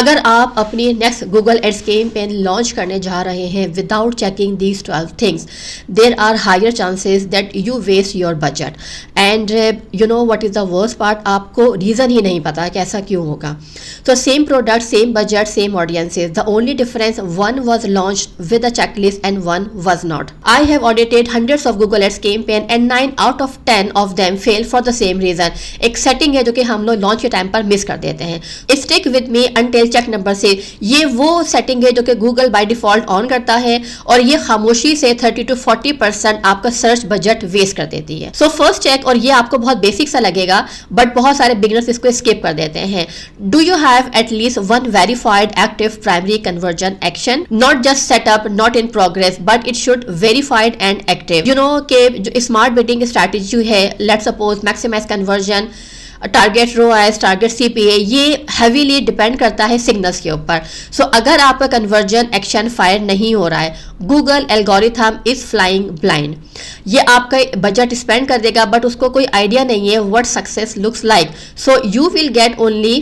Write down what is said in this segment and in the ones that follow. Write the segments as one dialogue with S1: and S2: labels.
S1: अगर आप अपनी next Google ads campaign launch करने जा रहे हैं without checking these 12 things, there are higher chances that you waste your budget. And you know what is the worst part, आपको reason ही नहीं पता कि ऐसा क्यों होगा। तो same product, same budget, same audiences, the only difference one was launch with a checklist and one was not. I have audited hundreds of Google ads campaign and 9 out of 10 of them fail for the same reason. एक setting है जो कि हम लोग launch के time पर miss कर देते हैं। Stick with me until check number से, ये वो सेटिंग है जो कि गूगल बाय डिफॉल्ट ऑन करता है और ये खामोशी से 30 to 40% आपका सर्च बजट वेस्ट कर देती है। सो फर्स्ट चेक, और ये आपको बहुत बेसिक सा लगेगा बट बहुत सारे बिगिनर्स इसको स्किप कर देते हैं। Do you have at least one verified active primary conversion action, not just setup, not in progress, but it should verified and active. You know के जो स्मार्ट बिडिंग स्ट्रैटेजी है, let's suppose maximize conversion, target ROAS, target CPA, ये heavily depend करता है signals के ऊपर। सो अगर आपका कन्वर्जन एक्शन फायर नहीं हो रहा है, Google algorithm is flying blind. ये आपका बजट स्पेंड कर देगा बट उसको कोई आइडिया नहीं है what success looks like, so you will get only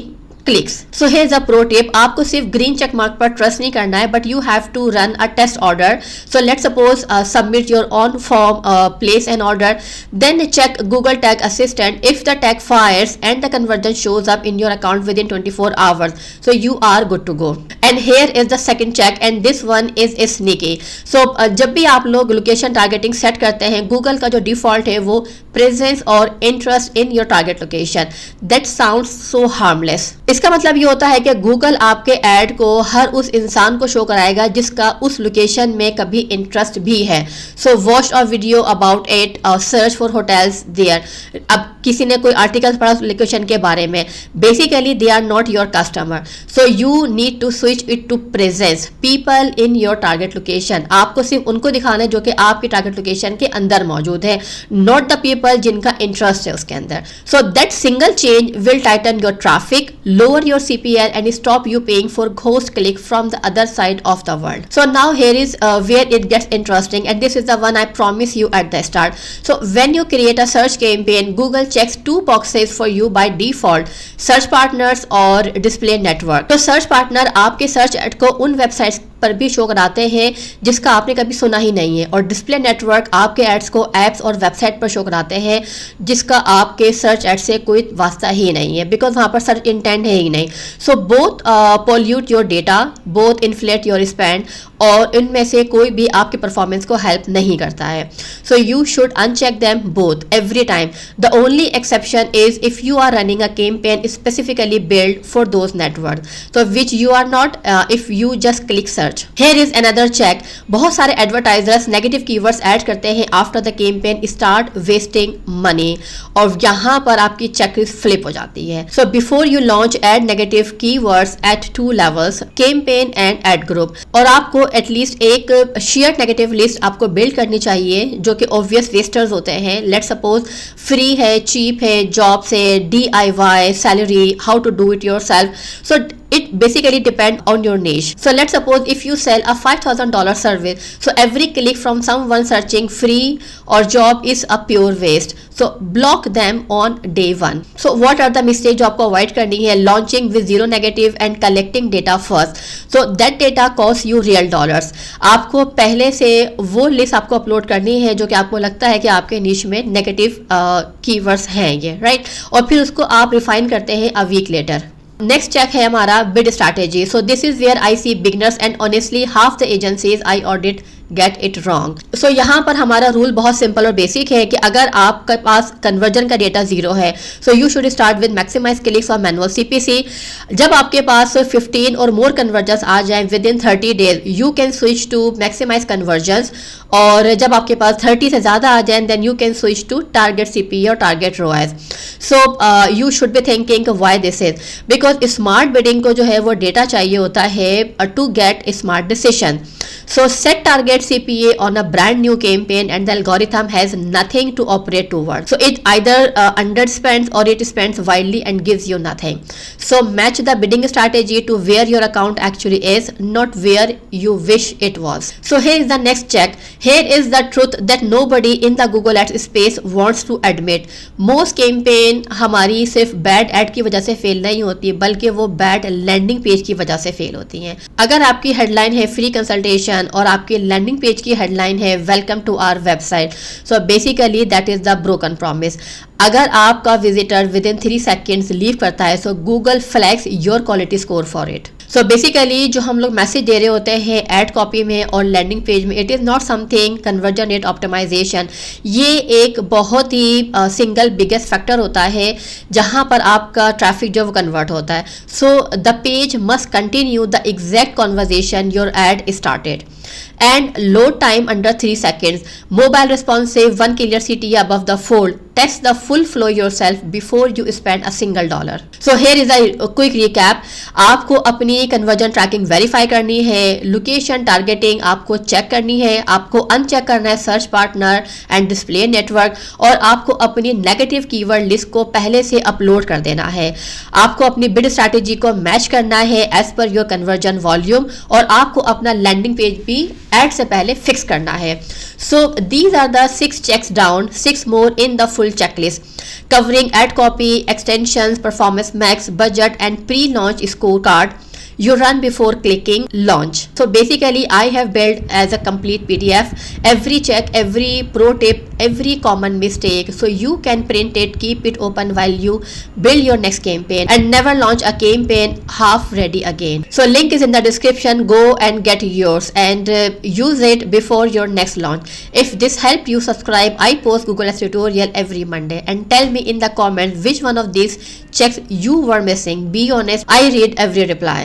S1: clicks. So here is a pro tip, आपको सिर्फ ग्रीन चेक मार्क पर ट्रस्ट नहीं करना है but you have to run a test order. So let's suppose submit your on form, place an order, then check Google tag assistant, if the tag fires and the conversion shows up in your account within 24 hours, so you are good to go. And here is the second check and this one is sneaky. So जब भी आप लोग location targeting set करते हैं, Google का जो default है वो प्रेजेंस और interest in your target location. That sounds so harmless. इसका मतलब ये होता है कि गूगल आपके ऐड को हर उस इंसान को शो कराएगा जिसका उस लोकेशन में कभी इंटरेस्ट भी है। So watch a video about it, search for hotels there. अब किसी ने कोई आर्टिकल पढ़ा लोकेशन के बारे में, basically they are not your customer, so you need to switch it to presence, people in your target location. आपको सिर्फ उनको दिखाना है जो कि आपकी टारगेट लोकेशन के अंदर मौजूद है, नॉट द पीपल जिनका इंटरेस्ट है उसके अंदर। So that single change will Titan your traffic, lower your CPL and stop you paying for ghost click from the other side of the world. So now here is where it gets interesting and this is the one I promise you at the start. So when you create a search campaign, Google checks 2 boxes for you by default, search partners और display network. तो search partner आपके search ad को उन websites पर भी show कराते हैं जिसका आपने कभी सुना ही नहीं है, और डिस्प्ले नेटवर्क आपके एड्स को एप्स और वेबसाइट पर शो कराते हैं जिसका आपके सर्च एड से कोई वास्ता ही नहीं है, बिकॉज वहाँ पर सर्च इंटेंट है ही नहीं। So both pollute your data, both inflate your spend, और इनमें से कोई भी आपके परफॉर्मेंस को हेल्प नहीं करता है। So you should uncheck them both every time. The only exception is if you are running a campaign specifically build for those network, so which you are not if you just click search. Here is another check. बहुत सारे advertisers negative keywords add करते हैं after the campaign start wasting money, और यहाँ पर आपकी checklist flip हो जाती है। So before you launch add negative keywords at 2 levels, campaign and ad group, और आपको एटलीस्ट एक शेयर्ड नेगेटिव लिस्ट आपको बिल्ड करनी चाहिए जो कि ऑब्वियस वेस्टर्स होते हैं। लेट्स सपोज फ्री है, चीप है, जॉब्स है, DIY, salary, how to do it yourself. So it basically depend on your niche. So let's suppose if you sell a $5,000 service, so every click from someone searching free or job is a pure waste. So block them on day 1. So what are the mistakes जो आपको avoid करनी है? Launching with zero negative and collecting data first. So that data costs you real dollars. आपको पहले से वो list आपको upload करनी है जो कि आपको लगता है कि आपके niche में नेगेटिव कीवर्ड्स हैं ये, राइट? और फिर उसको आप रिफाइन करते हैं a week later. Next check है हमारा bid strategy. So this is where I see beginners and honestly half the agencies I audit get it wrong. So यहाँ पर हमारा रूल बहुत सिंपल और बेसिक है कि अगर आपके पास कन्वर्जन का डेटा जीरो है, so you should start with maximize clicks और मैनुअल CPC. जब आपके पास 15 और मोर कन्वर्जन्स आ जाएं within 30 days, you can switch to maximize conversions, और जब आपके पास 30 से ज़्यादा आ जाएं then you can switch to target CPA और target ROAS. So you should be thinking why this is, because smart bidding को जो है वो डेटा चाहिए होता है to get smart decision. So set target CPA on a brand new campaign and the algorithm has nothing to operate towards. So it either underspends or it spends widely and gives you nothing. So match the bidding strategy to where your account actually is, not where you wish it was. So here is the next check. Here is the truth that nobody in the Google Ads space wants to admit. Most campaign हमारी सिर्फ bad add की वजह से fail नहीं होती, बल्कि वो bad landing page की वजह से फेल होती हैं. अगर आपकी हेडलाइन है फ्री कंसल्टेशन और आपकी लैंडिंग पेज की हेडलाइन है welcome to our website, so basically that is the broken promise. अगर आपका visitor within 3 seconds leave करता है, so Google flags your quality score for it. So basically जो हम लोग मैसेज दे रहे होते हैं एड कॉपी में और लैंडिंग पेज में, it is not something conversion rate optimization. ये एक बहुत ही सिंगल बिगेस्ट फैक्टर होता है जहां पर आपका ट्रैफिक जो वो कन्वर्ट होता है. So the page must continue the exact conversation your add started and load time under 3 seconds. Mobile responsive, 1 clear CTA above the fold. Test the full flow yourself before you spend a single dollar. So here is a quick recap. आपको अपनी conversion tracking verify करनी है, location targeting आपको check करनी है, आपको uncheck करना है search partner and display network, और आपको अपनी negative keyword list को पहले से upload कर देना है. आपको अपनी bid strategy को match करना है as per your conversion volume, और आपको अपना landing page भी एड से पहले फिक्स करना है. So these are the 6 checks down, 6 more in the full checklist covering ad copy, extensions, performance max, budget and pre launch score card you run before clicking launch. So basically I have built as a complete PDF every check, every pro tip, every common mistake, so you can print it, keep it open while you build your next campaign, and never launch a campaign half ready again. So link is in the description. Go and get yours and use it before your next launch. If this helped you, subscribe. I post Google Ads tutorial every Monday, and tell me in the comments which one of these checks you were missing. Be honest, I read every reply.